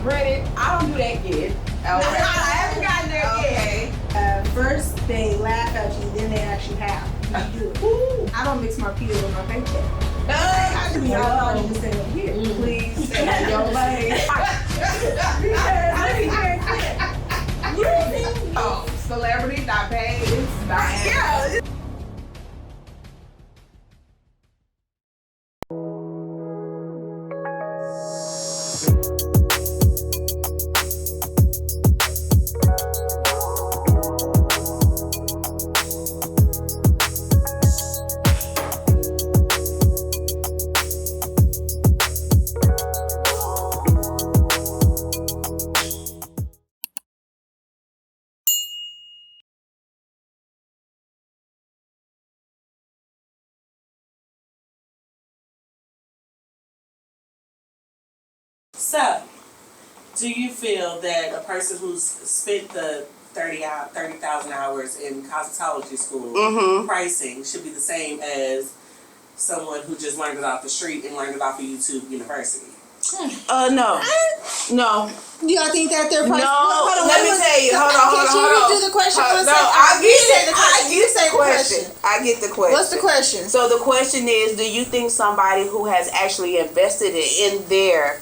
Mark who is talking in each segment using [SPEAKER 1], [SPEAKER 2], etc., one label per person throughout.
[SPEAKER 1] Granted, I don't do that yet. Okay. I haven't gotten there yet.
[SPEAKER 2] First they laugh at you, then they actually have. You do it. I don't mix my peas with my paycheck. Y'all thought you just said over here. Please stay in your lane.
[SPEAKER 1] Oh, celebrity, not paid. It's not.
[SPEAKER 2] Yeah.
[SPEAKER 3] So, do you feel that a person who's spent the 30,000 hours in cosmetology school pricing should be the same as someone who just learned it off the street and learned it off of YouTube University?
[SPEAKER 4] No. No.
[SPEAKER 2] Do y'all think that they're price?
[SPEAKER 4] No,
[SPEAKER 2] Hold on,
[SPEAKER 4] let me tell you. Hold on.
[SPEAKER 2] Can you redo the question?
[SPEAKER 4] No,
[SPEAKER 2] I
[SPEAKER 4] get the
[SPEAKER 2] question.
[SPEAKER 4] I get the question.
[SPEAKER 2] What's the question?
[SPEAKER 4] So the question is, do you think somebody who has actually invested in their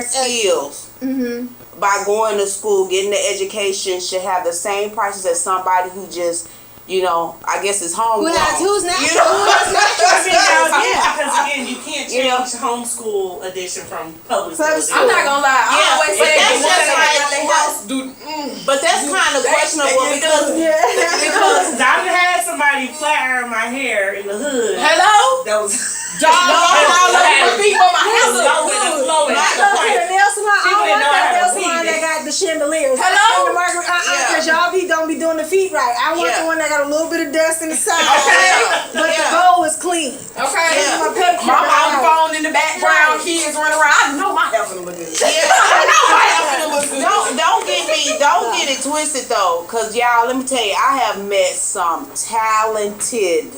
[SPEAKER 4] skills by going to school, getting the education, should have the same prices as somebody who just, I guess is homegrown?
[SPEAKER 2] Who's natural?
[SPEAKER 3] Because again, you can't change homeschool edition from public school.
[SPEAKER 1] I'm not gonna lie. I always say
[SPEAKER 4] that's just
[SPEAKER 1] like,
[SPEAKER 4] but that's kind of questionable because
[SPEAKER 3] I had somebody flat iron my hair in the hood.
[SPEAKER 4] hello.
[SPEAKER 3] That was
[SPEAKER 1] dog, I love people. My hair
[SPEAKER 3] flowing.
[SPEAKER 2] I go to the nail salon. I don't want that nail salon that got the chandeliers.
[SPEAKER 1] Hello?
[SPEAKER 2] Because y'all don't be doing the feet right. I want the one that got a little bit of dust in the side. But the bowl is clean.
[SPEAKER 1] Okay.
[SPEAKER 2] My pedicure.
[SPEAKER 1] My mom phone in the background, kids running around. I know my hair gonna look good. I know my hair gonna look good.
[SPEAKER 4] Don't get it twisted though, cause y'all, let me tell you, I have met some talented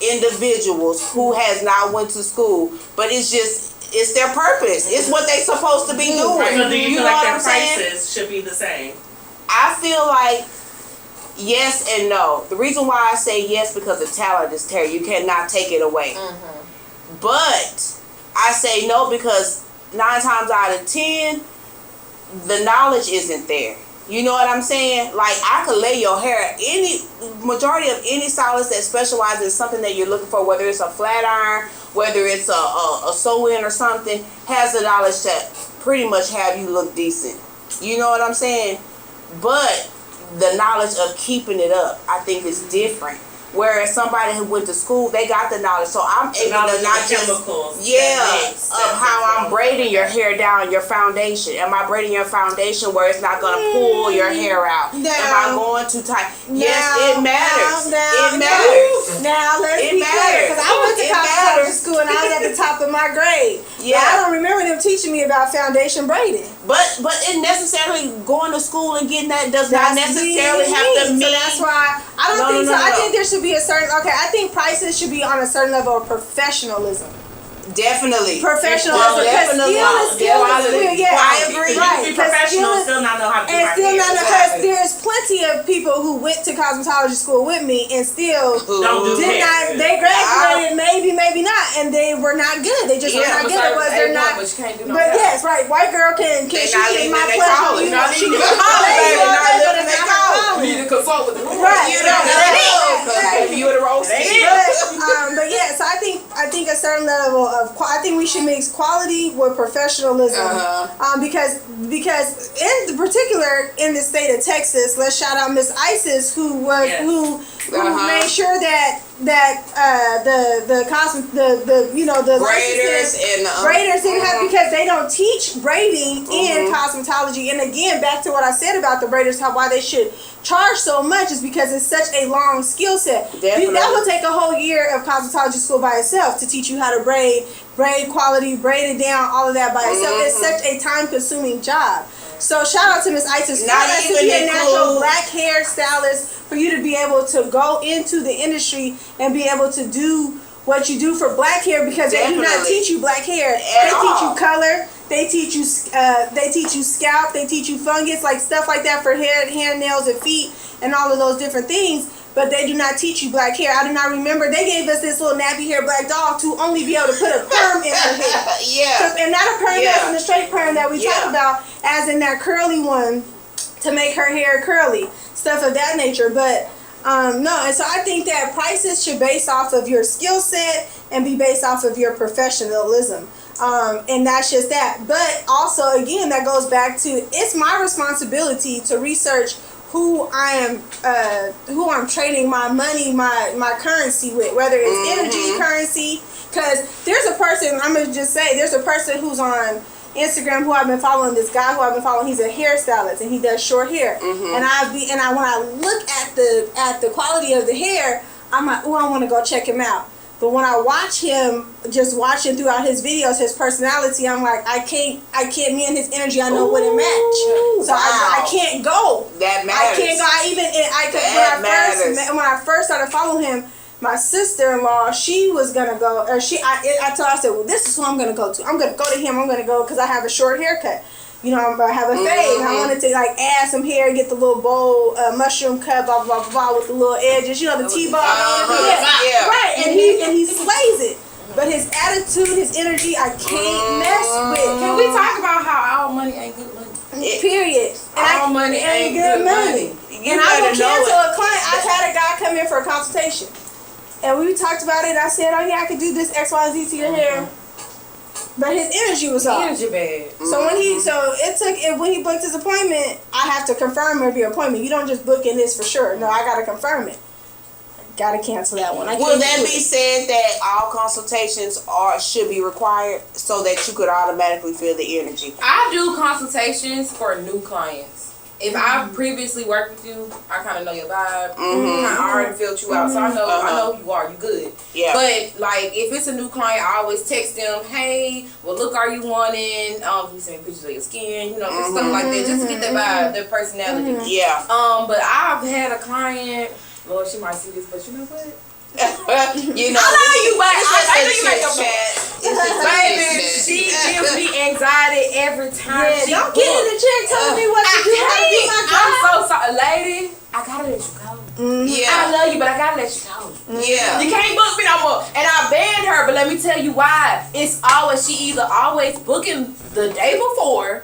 [SPEAKER 4] individuals who has not went to school, but it's their purpose. It's what they supposed to be doing.
[SPEAKER 3] So do you feel like their
[SPEAKER 4] saying?
[SPEAKER 3] prices should be the same?
[SPEAKER 4] I feel like yes and no. The reason why I say yes because the talent is there. You cannot take it away. But I say no because 9 times out of 10, the knowledge isn't there. You know what I'm saying? Like, I could lay your hair. Majority of any stylist that specializes in something that you're looking for, whether it's a flat iron, whether it's a sew-in or something, has the knowledge to pretty much have you look decent. You know what I'm saying? But the knowledge of keeping it up, I think, is different. Whereas somebody who went to school, they got the knowledge. So I'm able to not just, of how I'm braiding your hair down, your foundation. Am I braiding your foundation where it's not going to pull your hair out? Am I going too tight? Yes, it matters. It matters.
[SPEAKER 2] Now, let's be clear. Because I went to cosmetology school and I was at the top of my grade. Yeah. I don't remember them teaching me about foundation braiding.
[SPEAKER 4] But it necessarily going to school and getting that does not necessarily have to mean.
[SPEAKER 2] So that's why I don't think so. I think there should be a certain, I think prices should be on a certain level of professionalism.
[SPEAKER 4] Definitely.
[SPEAKER 2] Professionalism. Skill is skill. Yeah,
[SPEAKER 4] I agree.
[SPEAKER 3] You can be professional and still not know how to do my hair.
[SPEAKER 2] Because there's plenty of people who went to cosmetology school with me and still did not. They graduated, maybe not, and they were not good. They just were not good. But they're not.
[SPEAKER 1] But you can't do no
[SPEAKER 2] But yes, right. White girl can she get my pleasure.
[SPEAKER 4] You
[SPEAKER 2] know,
[SPEAKER 4] know,
[SPEAKER 2] she can
[SPEAKER 1] You need to consult with the
[SPEAKER 2] right.
[SPEAKER 4] You know that
[SPEAKER 1] you in the wrong seat.
[SPEAKER 2] But yeah, so I think a certain level of I think we should mix quality with professionalism. Because in particular in the state of Texas, let's shout out Miss Isis who made sure that the
[SPEAKER 4] braiders
[SPEAKER 2] braiders didn't have, because they don't teach braiding in cosmetology. And again, back to what I said about the braiders, why they should charge so much is because it's such a long skill set.
[SPEAKER 4] Definitely.
[SPEAKER 2] That will take a whole year of cosmetology school by itself to teach you how to braid quality, braid it down, all of that by itself. It's such a time-consuming job. So shout out to Miss Isis.
[SPEAKER 4] Not
[SPEAKER 2] to
[SPEAKER 4] even
[SPEAKER 2] be a natural
[SPEAKER 4] include
[SPEAKER 2] black hair stylist, for you to be able to go into the industry and be able to do what you do for black hair, because they do not teach you black hair. They teach you color. They teach you scalp. They teach you fungus, like stuff like that for hair, nails, and feet, and all of those different things. But they do not teach you black hair. I do not remember. They gave us this little nappy hair black dog to only be able to put a perm in her hair.
[SPEAKER 4] Yeah.
[SPEAKER 2] And not a perm as in the straight perm that we talk about, as in that curly one to make her hair curly, stuff of that nature. But no, and so I think that prices should base off of your skill set and be based off of your professionalism. And that's just that. But also, again, that goes back to, it's my responsibility to research who I'm trading my money, my currency with, whether it's energy, currency. Because there's a person, I'm gonna just say, there's a person who's on Instagram who I've been following. This guy who I've been following, he's a hairstylist and he does short hair. And when I look at the quality of the hair, I'm like, oh, I want to go check him out. But when I watch him, just watching throughout his videos, his personality, I'm like, I can't. Me and his energy, I know wouldn't match. So I can't go.
[SPEAKER 4] That matters.
[SPEAKER 2] I can't go. When I first started following him, my sister-in-law, she was gonna go, or I told her, I said, well, this is who I'm gonna go to. I'm gonna go to him. I'm gonna go because I have a short haircut. You know, I have a fade. I wanted to like add some hair, get the little bowl, mushroom cut, blah blah blah blah, with the little edges. You know, the T-bar. Right. And he slays it. But his attitude, his energy, I can't mess with.
[SPEAKER 1] Can we talk about how all money ain't good money?
[SPEAKER 2] Period.
[SPEAKER 1] All money ain't good money.
[SPEAKER 2] And I will cancel a client. I've had a guy come in for a consultation, and we talked about it. I said, oh yeah, I could do this X, Y, Z to your hair. But his energy was off.
[SPEAKER 1] Energy bad.
[SPEAKER 2] So when he booked his appointment, I have to confirm every appointment. You don't just book in this for sure. No, I gotta confirm it. Gotta cancel that one.
[SPEAKER 4] Will that be said that all consultations should be required so that you could automatically feel the energy?
[SPEAKER 1] I do consultations for new clients. If I've previously worked with you, I kind of know your vibe. I already filled you out, so I know who you are. You good.
[SPEAKER 4] Yeah.
[SPEAKER 1] But like, if it's a new client, I always text them, "Hey, what look are you wanting? You send me pictures of your skin, you know, just stuff like that, just to get that vibe, their personality."
[SPEAKER 4] Yeah.
[SPEAKER 1] But I've had a client. Lord, she might see this, but you know what?
[SPEAKER 4] You know,
[SPEAKER 1] I love you, but I know you make a
[SPEAKER 4] chat.
[SPEAKER 1] baby. She gives me anxiety every time.
[SPEAKER 2] Yeah, don't get in the check telling me what to do. How to do my job.
[SPEAKER 1] I'm so sorry, lady. I gotta let you go.
[SPEAKER 4] Yeah.
[SPEAKER 1] I love you, but I gotta let you go.
[SPEAKER 4] Yeah.
[SPEAKER 1] You can't book me no more. And I banned her, but let me tell you why. It's always, she either always booking the day before,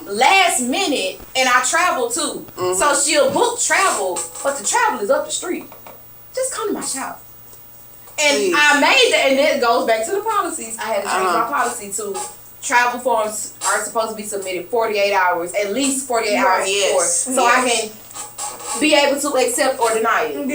[SPEAKER 1] last minute, and I travel too. So she'll book travel, but the travel is up the street. Just come to my shop. And I made that, and it goes back to the policies. I had to change my policy to travel forms are supposed to be submitted 48 hours, at least 48 hours before, so I can be able to accept or deny it.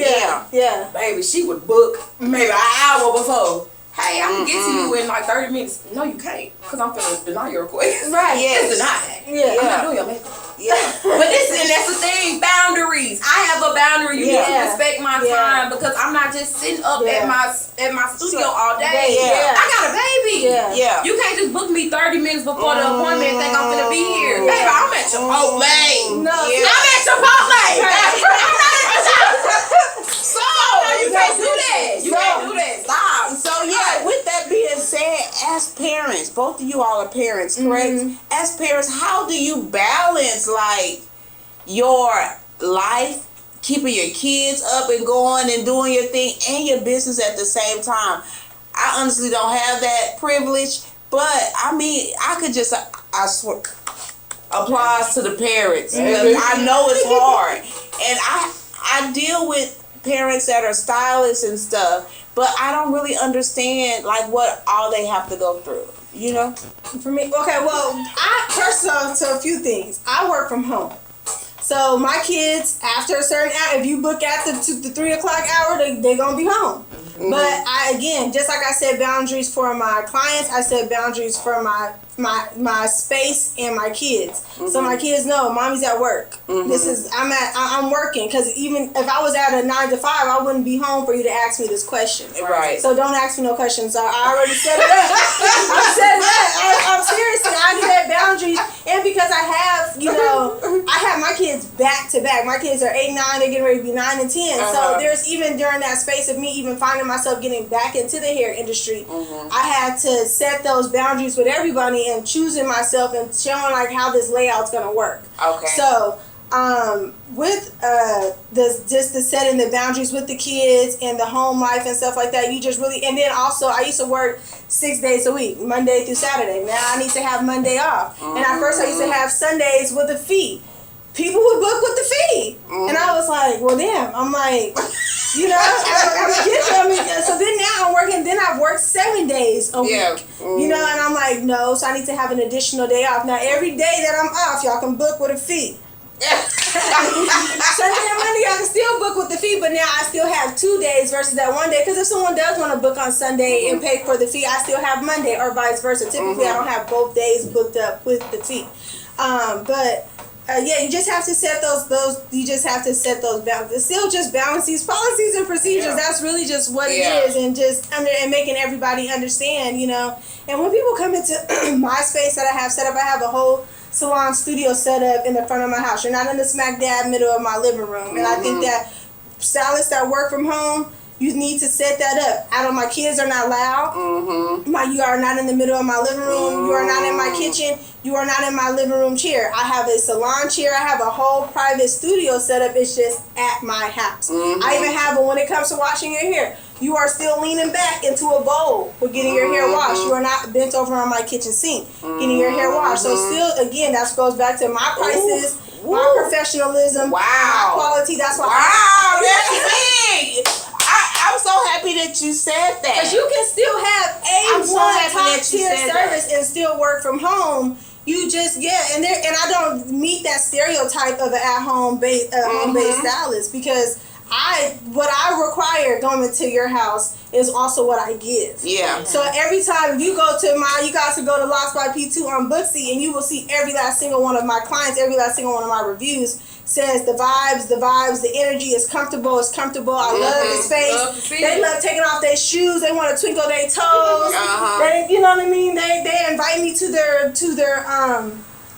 [SPEAKER 2] Yeah.
[SPEAKER 1] Baby, she would book maybe an hour before. Hey, I can get to you in like 30 minutes. No, you can't, because I'm finna deny your request.
[SPEAKER 2] Right.
[SPEAKER 1] It's denied.
[SPEAKER 2] Yeah.
[SPEAKER 1] I'm not doing your makeup.
[SPEAKER 4] Yeah.
[SPEAKER 1] But that's the thing, boundaries. I have a boundary. You need to respect my time, because I'm not just sitting up at my studio all day. I got a baby.
[SPEAKER 4] Yeah.
[SPEAKER 1] You can't just book me 30 minutes before the appointment and think I'm gonna be here. Baby, I'm at Chipotle.
[SPEAKER 2] No.
[SPEAKER 1] I'm at Chipotle. So you can't do that. You can't do that. Stop.
[SPEAKER 4] So yeah, with that being said, as parents, both of you all are parents, correct? As parents, how do you balance like your life, keeping your kids up and going and doing your thing, and your business at the same time? I honestly don't have that privilege, but I mean, I could just, I swear, applause to the parents. I know it's hard, and I deal with parents that are stylists and stuff, but I don't really understand like what all they have to go through, you know?
[SPEAKER 2] For me, okay, well, so a few things. I work from home. So my kids, after a certain hour, if you book at the 3 o'clock hour, they gonna be home. But again, just like I said, boundaries for my clients, I said boundaries for my space and my kids. So my kids know mommy's at work. This is I'm working, because even if I was at a 9 to 5, I wouldn't be home for you to ask me this question.
[SPEAKER 4] Right.
[SPEAKER 2] So don't ask me no questions. I already set it up. I said that. I'm seriously. I set boundaries, and because I have, I have my kids back to back. My kids are 8, 9. They're getting ready to be 9 and 10. So there's even during that space of me even finding myself getting back into the hair industry, I had to set those boundaries with everybody and choosing myself and showing like how this layout's gonna work.
[SPEAKER 4] Okay.
[SPEAKER 2] So with the setting the boundaries with the kids and the home life and stuff like that, you just really, and then also I used to work 6 days a week, Monday through Saturday. Now I need to have Monday off. And at first I used to have Sundays with a fee. People would book with the fee. And I was like, well, damn. I'm like, I'm so then now I'm working, then I've worked 7 days a week. And I'm like, no, so I need to have an additional day off. Now every day that I'm off, y'all can book with a fee. Sunday and Monday I can still book with the fee, but now I still have 2 days versus that 1 day, because if someone does want to book on Sunday and pay for the fee, I still have Monday, or vice versa. Typically I don't have both days booked up with the fee. You just have to set those you just have to set those boundaries. It's still just balance these policies and procedures. That's really just what it is, and just and making everybody understand, And when people come into my space that I have set up, I have a whole salon studio set up in the front of my house. You're not in the smack dab middle of my living room. And I think that stylists that work from home, you need to set that up. My kids are not loud. You are not in the middle of my living room. You are not in my kitchen. You are not in my living room chair. I have a salon chair. I have a whole private studio set up. It's just at my house. I even have when it comes to washing your hair, you are still leaning back into a bowl for getting your hair washed. You are not bent over on my kitchen sink getting your hair washed. So still, again, that goes back to my prices, my professionalism, my quality. That's why
[SPEAKER 4] that's big. I'm so happy that you said that.
[SPEAKER 2] Because you can still have A1 top tier service and still work from home. You just and I don't meet that stereotype of an at-home based stylist, because what I require going into your house is also what I give. So every time you go to you guys can go to Lost by P2 on Booksy, and you will see every last single one of my clients, every last single one of my reviews says the vibes, the energy is comfortable. I love the space. They love taking off their shoes. They want to twinkle their toes. They, you know what I mean? They invite me to their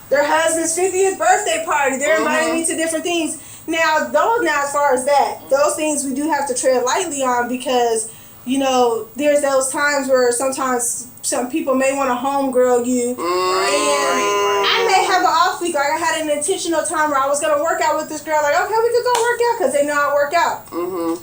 [SPEAKER 2] husband's 50th birthday party. They're inviting me to different things. Now as far as that, those things we do have to tread lightly on, because there's those times where sometimes some people may want to homegirl you. And I may have an off week. Like I had an intentional time where I was going to work out with this girl. Like, okay, we could go work out, because they know I work out.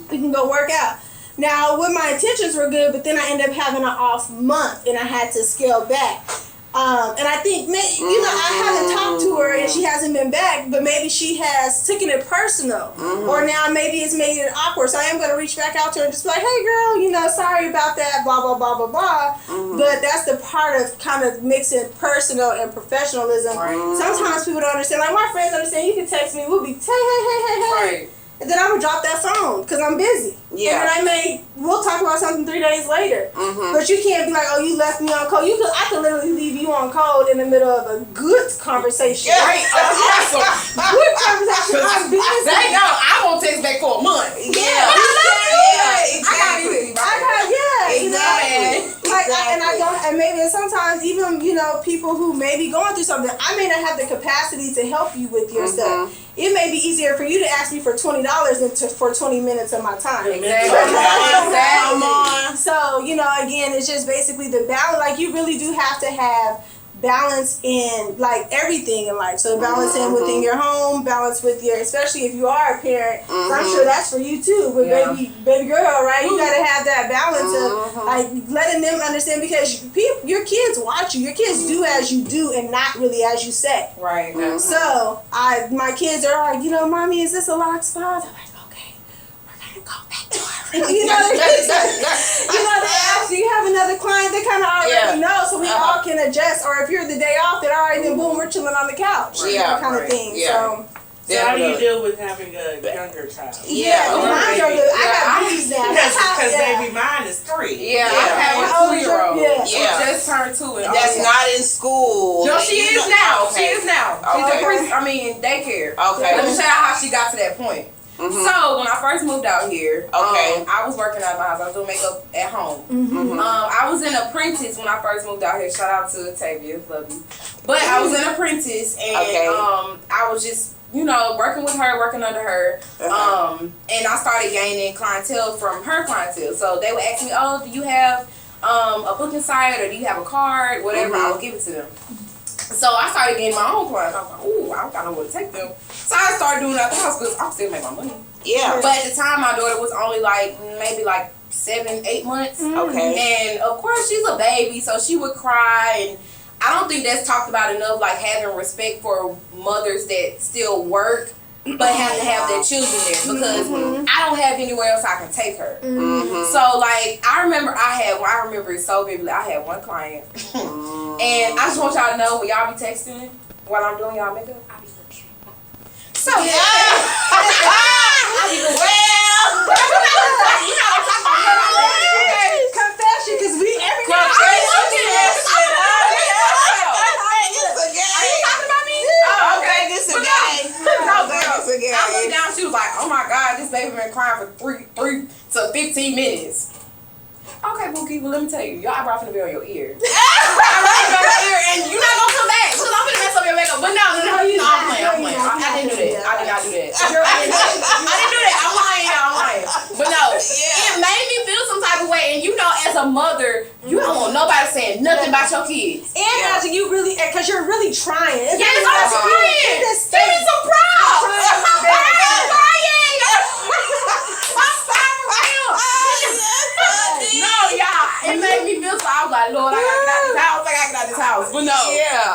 [SPEAKER 2] We can go work out. Now, my intentions were good, but then I ended up having an off month, and I had to scale back. And I think, I haven't talked to her and she hasn't been back, but maybe she has taken it personal. Or now maybe it's made it awkward. So I am going to reach back out to her and just be like, hey girl, sorry about that, blah, blah, blah, blah, blah. But that's the part of kind of mixing personal and professionalism. Sometimes people don't understand. Like my friends understand, you can text me, we'll be, hey. And then I'm going to drop that phone because I'm busy. And then we'll talk about something 3 days later. But you can't be like, oh, you left me on code. I could literally leave you on code in the middle of a good conversation.
[SPEAKER 1] Awesome.
[SPEAKER 2] Good conversation. I'm busy.
[SPEAKER 1] They know I won't text back for a month. And
[SPEAKER 2] maybe sometimes even, people who may be going through something, I may not have the capacity to help you with your stuff. It may be easier for you to ask me for $20 than for 20 minutes of my time. So, again, it's just basically the balance. Like, you really do have to have balance in, like, everything in life. So, balance in within your home, balance with especially if you are a parent. So I'm sure that's for you, too, with baby girl, right? You got to have that balance of, like, letting them understand, because your kids watch you. Your kids do as you do and not really as you say.
[SPEAKER 1] Right.
[SPEAKER 2] So, my kids are like, Mommy, is this a locked spot? I'm like, okay, we're going to go back to our room. They ask you have another client, they kind of already know, so we all can adjust. Or if you're the day off, then all right, then boom, we're chilling on the couch. Kind of thing.
[SPEAKER 3] So how do you deal with having a younger child?
[SPEAKER 2] I got babies now.
[SPEAKER 3] Because baby, mine is 3.
[SPEAKER 1] I have a 2-year-old. Just turned 2.
[SPEAKER 4] That's not in school.
[SPEAKER 1] in daycare.
[SPEAKER 4] Okay.
[SPEAKER 1] Let me tell you how she got to that point. So when I first moved out here, I was working out of my house. I was doing makeup at home. I was an apprentice when I first moved out here. Shout out to Tavia, love you. But I was an apprentice, and I was just working with her, working under her, and I started gaining clientele from her clientele. So they would ask me, "Oh, do you have a booking site, or do you have a card, whatever?" I would give it to them. So I started getting my own clients. I was like, "Ooh, I don't know where to take them." So I started doing it at the house because I'm still making my money.
[SPEAKER 4] Yeah.
[SPEAKER 1] But at the time, my daughter was only maybe 7-8 months.
[SPEAKER 4] Okay.
[SPEAKER 1] And of course, she's a baby, so she would cry, and I don't think that's talked about enough. Like having respect for mothers that still work, but have to have their children there, because I don't have anywhere else I can take her. So I remember it so vividly. I had one client, and I just want y'all to know, when y'all be texting while I'm doing y'all makeup, I be looking. So
[SPEAKER 4] Well,
[SPEAKER 2] confession, because we every
[SPEAKER 1] Girl,
[SPEAKER 2] night.
[SPEAKER 1] I be looking at
[SPEAKER 4] It's a game.
[SPEAKER 1] Are you talking about me?
[SPEAKER 4] Oh, okay, this a game.
[SPEAKER 1] No, girl.
[SPEAKER 4] It's a game.
[SPEAKER 1] I looked down, she was like, "Oh my God, this baby been crying for 3 to 15 minutes. Okay, Bookie, well, let me tell you, your eyebrow finna be on your ear. I'm right on your ear, and you're not gonna come back, because I'm gonna mess up your makeup. But no, I'm playing. I didn't do that. I did not do that. I didn't do that. I'm lying. But no, it made me feel some type of way. And as a mother, you don't want nobody saying nothing about your kids.
[SPEAKER 2] And imagine you really, because you're really trying.
[SPEAKER 1] Yes, I'm trying. Give me some props. I'm trying. No, y'all, it made me feel so. I was like, Lord, I gotta get out this house. I gotta get out this house. But no,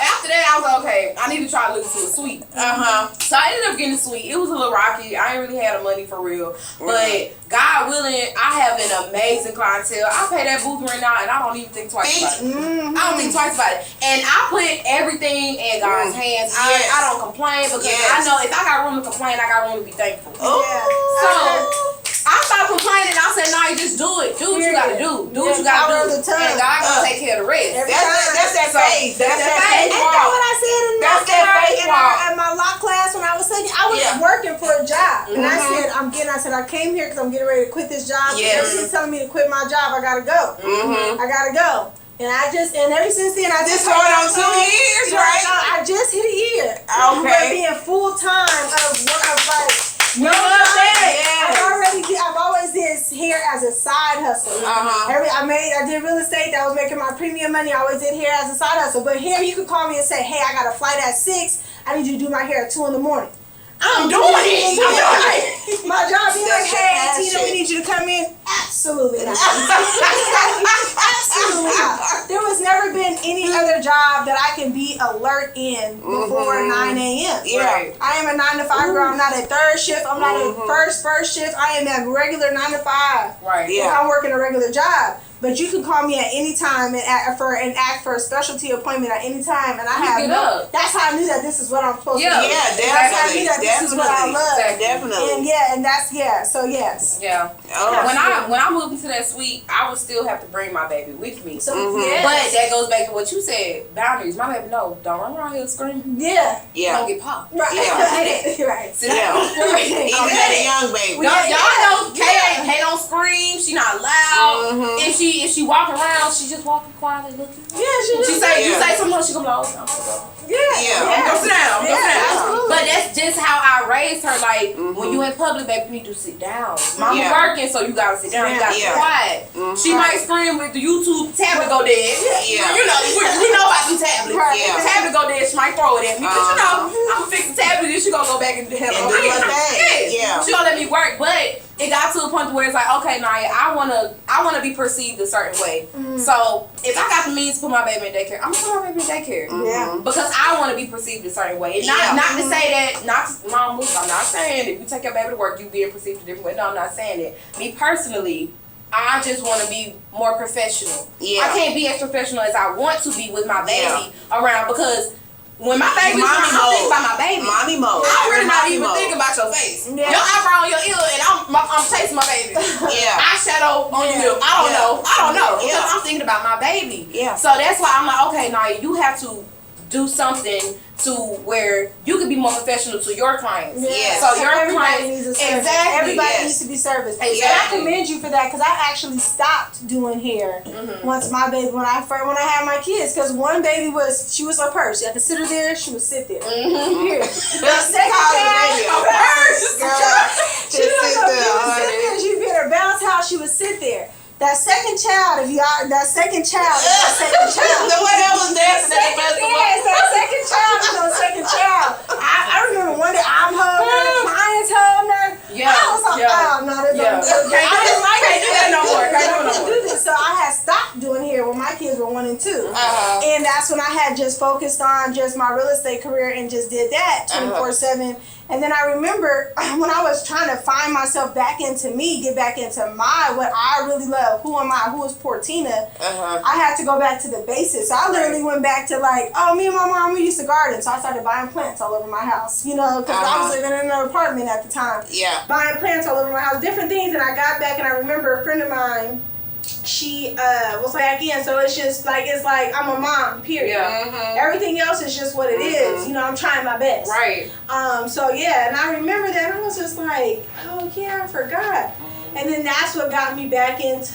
[SPEAKER 1] after that, I was like, okay, I need to try to look into a suite. So I ended up getting a suite. It was a little rocky. I ain't really had the money for real. But God willing, I have an amazing clientele. I pay that booth rent now, and I don't even think twice about it. I don't think twice about it. And I put everything in God's hands. I don't complain, because I know if I got room to complain, I got room to be thankful. So I stopped complaining. I said, "No, you just do it. Do what you gotta do. Do what you gotta do, and God gonna take care of the rest."
[SPEAKER 4] That's that faith. That's that faith
[SPEAKER 2] And that's what I said in my law class when I was studying. I was working for a job, and I said I came here because I'm getting ready to quit this job. Everybody's telling me to quit my job. I gotta go. I gotta go. And ever since then, I just
[SPEAKER 4] going on 2 years, right?
[SPEAKER 2] I just hit a year.
[SPEAKER 4] Okay.
[SPEAKER 2] Being full time I've always did hair as a side hustle. I did real estate. That was making my premium money. I always did hair as a side hustle. But here, you could call me and say, "Hey, I got a flight at 6. I need you to do my hair at 2 in the morning." I'm doing it. My job is like, "Hey, Tina, we need you to come in." Absolutely not. Absolutely not. There was never been any other job that I can be alert in before 9 a.m.
[SPEAKER 4] Right.
[SPEAKER 2] I am a 9 to 5 girl. I'm not at third shift. I'm not at first shift. I am at regular 9 to 5.
[SPEAKER 1] Right.
[SPEAKER 2] If I'm working a regular job. But you can call me at any time and ask for a specialty appointment at any time, and I have that's how I knew that this is what I'm supposed to do.
[SPEAKER 4] Yeah, definitely.
[SPEAKER 2] That's how I knew that this is what I love.
[SPEAKER 4] Definitely.
[SPEAKER 2] And so yes.
[SPEAKER 1] Yeah. When I moved into that suite, I would still have to bring my baby with me.
[SPEAKER 2] So
[SPEAKER 1] but that goes back to what you said, boundaries. My baby, no, don't run around here screaming.
[SPEAKER 2] Yeah.
[SPEAKER 1] Don't get popped.
[SPEAKER 2] Right.
[SPEAKER 4] Yeah.
[SPEAKER 2] Right.
[SPEAKER 1] Sit down.
[SPEAKER 4] Even at a young baby.
[SPEAKER 1] Y'all know Kay don't scream. She not loud. If she walk around, she just walking quietly looking.
[SPEAKER 2] Yeah, you
[SPEAKER 1] say something, she gonna be like, go sit down.
[SPEAKER 2] Absolutely.
[SPEAKER 1] But that's just how I raised her. Like when you in public, baby, you need to sit down. Mama working, so you gotta sit down. You gotta be quiet. She might scream with the YouTube tablet go dead.
[SPEAKER 4] Yeah.
[SPEAKER 1] You know, we know about the tablets.
[SPEAKER 4] Yeah.
[SPEAKER 1] The tablet go dead, she might throw it at me. But I'm gonna fix the tablet, then she gonna go back and help
[SPEAKER 4] And do her thing. Yeah.
[SPEAKER 1] She gonna let me work, but it got to a point where it's like, okay, Naya, I wanna be perceived a certain way. So if I got the means to put my baby in daycare, I'm gonna put my baby in daycare.
[SPEAKER 2] Yeah.
[SPEAKER 1] Because I want to be perceived a certain way. And not to say that, I'm not saying if you take your baby to work, you being perceived a different way. No, I'm not saying that. Me personally, I just want to be more professional.
[SPEAKER 4] Yeah.
[SPEAKER 1] I can't be as professional as I want to be with my baby around, because when my baby's around, I'm thinking about my baby.
[SPEAKER 4] Mommy mode.
[SPEAKER 1] I'm really not even thinking about your face.
[SPEAKER 2] Yeah.
[SPEAKER 1] Your eyebrow on your ear, and I'm chasing my baby.
[SPEAKER 4] Yeah.
[SPEAKER 1] Eyeshadow on your lip. I don't know.
[SPEAKER 4] Yeah.
[SPEAKER 1] Because I'm thinking about my baby.
[SPEAKER 4] Yeah.
[SPEAKER 1] So that's why I'm like, okay, now you have to do something to where you could be more professional to your clients.
[SPEAKER 4] Yes.
[SPEAKER 1] So your
[SPEAKER 2] everybody
[SPEAKER 1] clients,
[SPEAKER 2] needs a service.
[SPEAKER 1] exactly.
[SPEAKER 2] Everybody
[SPEAKER 4] Yes.
[SPEAKER 2] needs to be serviced.
[SPEAKER 1] Exactly.
[SPEAKER 2] And I commend you for that because I actually stopped doing hair once my baby when I had my kids because one baby she was a purse. You had to sit her there, she would sit there. Period.
[SPEAKER 4] That's
[SPEAKER 2] Second child,
[SPEAKER 4] a purse, girl.
[SPEAKER 2] she was sit there. She'd be in her bounce house. She would sit there. That second child, that second child.
[SPEAKER 4] The one that was dancing at the festival.
[SPEAKER 2] Yes, that second child. I remember one day I'm holding her, clients holding her.
[SPEAKER 1] Yeah.
[SPEAKER 2] I was like, oh no, they don't. I didn't like
[SPEAKER 1] Can't do that no more. Can't do it no more.
[SPEAKER 2] do this. So I had stopped doing hair when my kids were 1 and 2. And that's when I had just focused on just my real estate career and just did that 24/7. And then I remember when I was trying to find myself back into me, get back into what I really love. Who am I? Who is Portina? I had to go back to the basics. So I literally went back to me and my mom, we used to garden. So I started buying plants all over my house, because I was living in an apartment at the time.
[SPEAKER 4] Yeah.
[SPEAKER 2] Buying plants all over my house, different things. And I got back and I remember a friend of mine, she was back in. So it's just it's like I'm a mom, period.
[SPEAKER 1] Yeah.
[SPEAKER 2] Everything else is just what it is. I'm trying my best.
[SPEAKER 1] Right.
[SPEAKER 2] So yeah, and I remember that and I was just like, oh yeah, I forgot. And then that's what got me back into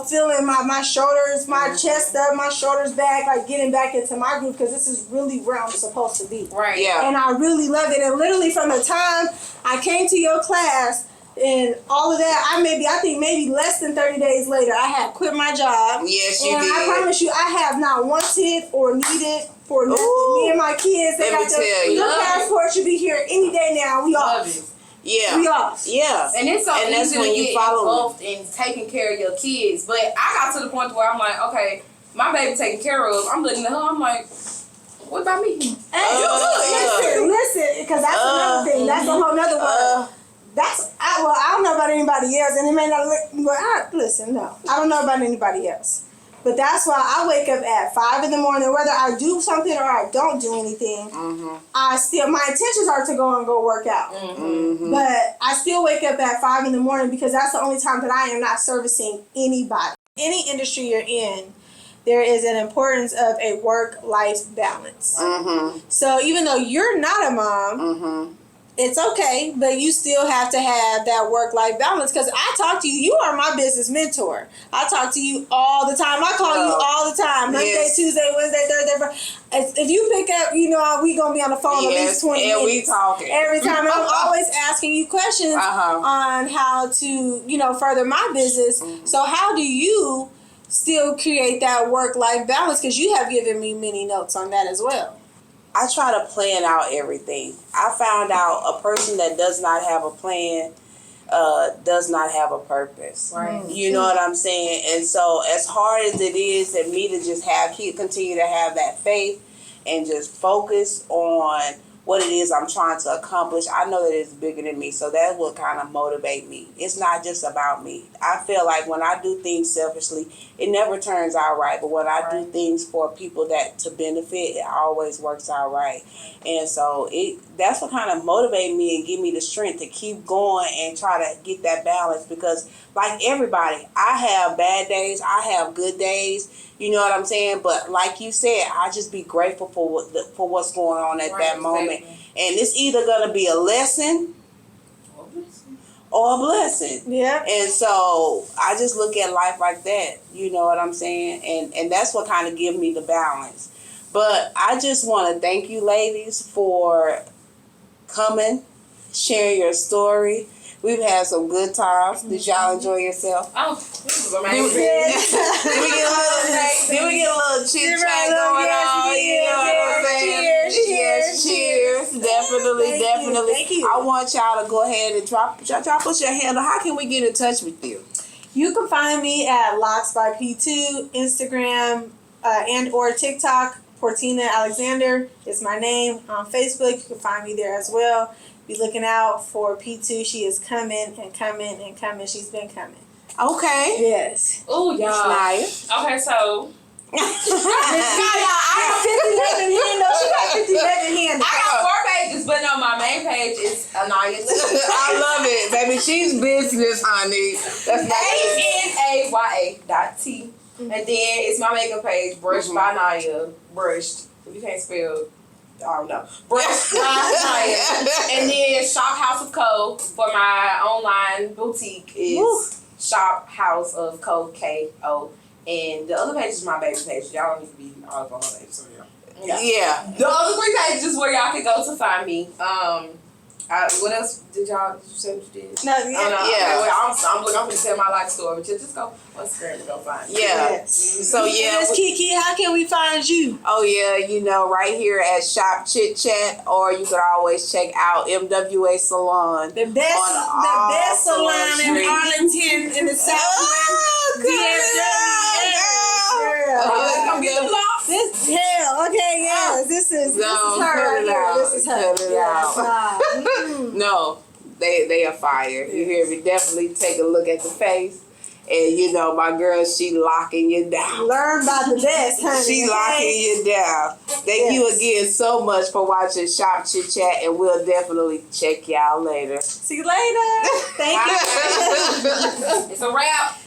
[SPEAKER 2] feeling my shoulders, my chest up, my shoulders back, getting back into my groove because this is really where I'm supposed to be.
[SPEAKER 1] Right.
[SPEAKER 4] Yeah.
[SPEAKER 2] And I really love it. And literally from the time I came to your class and all of that, I think maybe less than 30 days later, I had quit my job.
[SPEAKER 4] Yes, you
[SPEAKER 2] and
[SPEAKER 4] did.
[SPEAKER 2] I promise you, I have not wanted or needed for nothing.
[SPEAKER 4] Ooh.
[SPEAKER 2] Me and my kids, they
[SPEAKER 4] Let me
[SPEAKER 2] got
[SPEAKER 4] tell you.
[SPEAKER 2] your passport should be here any day now. We
[SPEAKER 1] Love
[SPEAKER 2] off.
[SPEAKER 1] it.
[SPEAKER 4] Yeah.
[SPEAKER 2] We off.
[SPEAKER 4] Yeah.
[SPEAKER 1] And it's so
[SPEAKER 4] And that's
[SPEAKER 1] easy
[SPEAKER 4] when
[SPEAKER 1] to
[SPEAKER 4] you
[SPEAKER 1] get
[SPEAKER 4] follow
[SPEAKER 1] involved in taking care of your kids. But I got to the point where I'm like, okay, my baby taken care of. I'm looking at her. I'm like, what about me?
[SPEAKER 2] Listen, because that's another thing. That's a whole nother word. I don't know about anybody else, and it may not look. Listen, no, I don't know about anybody else. But that's why I wake up at 5 in the morning, whether I do something or I don't do anything. My intentions are to go work out. But I still wake up at 5 in the morning because that's the only time that I am not servicing anybody. Any industry you're in, there is an importance of a work-life balance. So even though you're not a mom, it's okay, but you still have to have that work-life balance because I talk to you. You are my business mentor. I talk to you all the time. I call you all the time. Monday, Tuesday, Wednesday, Thursday, Friday. If you pick up, we going to be on the phone at least 20 minutes.
[SPEAKER 4] we talking.
[SPEAKER 2] Every time. And I'm always asking you questions on how to, further my business. So how do you still create that work-life balance? Because you have given me many notes on that as well.
[SPEAKER 4] I try to plan out everything. I found out a person that does not have a plan does not have a purpose.
[SPEAKER 1] Right.
[SPEAKER 4] You know what I'm saying? And so as hard as it is that me to just continue to have that faith and just focus on what it is I'm trying to accomplish, I know that it's bigger than me. So that will kind of motivate me. It's not just about me. I feel like when I do things selfishly, it never turns out right. But when I do things for people that to benefit, it always works out right. And so that's what kind of motivates me and give me the strength to keep going and try to get that balance. Because like everybody, I have bad days, I have good days. You know what I'm saying? But like you said, I just be grateful for what's going on at that moment. And it's either going to be a lesson or a blessing.
[SPEAKER 2] Yeah.
[SPEAKER 4] And so I just look at life like that. You know what I'm saying? And that's what kind of gives me the balance. But I just want to thank you ladies for coming, sharing your story. We've had some good times. Did y'all enjoy yourself?
[SPEAKER 1] Oh, this is
[SPEAKER 4] Did
[SPEAKER 1] amazing.
[SPEAKER 4] we get a little chit chat going on? You know what I'm saying? Cheers. Definitely.
[SPEAKER 2] Thank you.
[SPEAKER 4] I want y'all to go ahead and drop us your handle. How can we get in touch with you?
[SPEAKER 2] You can find me at Locks by P2, Instagram, and or TikTok. Portina Alexander is my name. On Facebook, you can find me there as well. Be looking out for P2. She is coming and coming and coming. She's been coming.
[SPEAKER 4] Okay.
[SPEAKER 2] Yes.
[SPEAKER 1] Oh, y'all.
[SPEAKER 4] Nice.
[SPEAKER 1] Okay, so
[SPEAKER 2] I got 50 11 handles. She got 50 11 handles.
[SPEAKER 1] I got 4 pages, but no, my main page is Anaya.
[SPEAKER 4] I love it, baby. She's business, honey. That's
[SPEAKER 1] ANAYA.T. And then it's my makeup page, Brushed by Naya. Brushed. If you can't spell, I don't know. Brushed by Naya. And then Shop House of Co. for my online boutique is Shop House of Co. K-O. And the other page is my baby page. Y'all don't need to be all up on her page, so yeah. The other 3 pages is where y'all can go to find me. What else did you say what you did?
[SPEAKER 2] No,
[SPEAKER 1] Okay, well, I'm gonna tell my life story, but just go on Instagram and go find me.
[SPEAKER 4] Yeah.
[SPEAKER 2] Yes.
[SPEAKER 4] So yeah.
[SPEAKER 2] Miss Kiki, how can we find you?
[SPEAKER 4] Oh yeah, right here at Shop Chit Chat, or you could always check out MWA Salon.
[SPEAKER 2] The best salon in Arlington in the Southwest.
[SPEAKER 1] Come get the locks.
[SPEAKER 2] This okay, yes. This is her right here. This is her.
[SPEAKER 4] Cut it out. No, they are fire. You hear me? Definitely take a look at the face. And my girl, she locking you down.
[SPEAKER 2] Learn by the best, honey.
[SPEAKER 4] She locking you down. Thank you again so much for watching Shop Chit Chat, and we'll definitely check y'all later.
[SPEAKER 2] See you later. Thank you.
[SPEAKER 1] It's a wrap.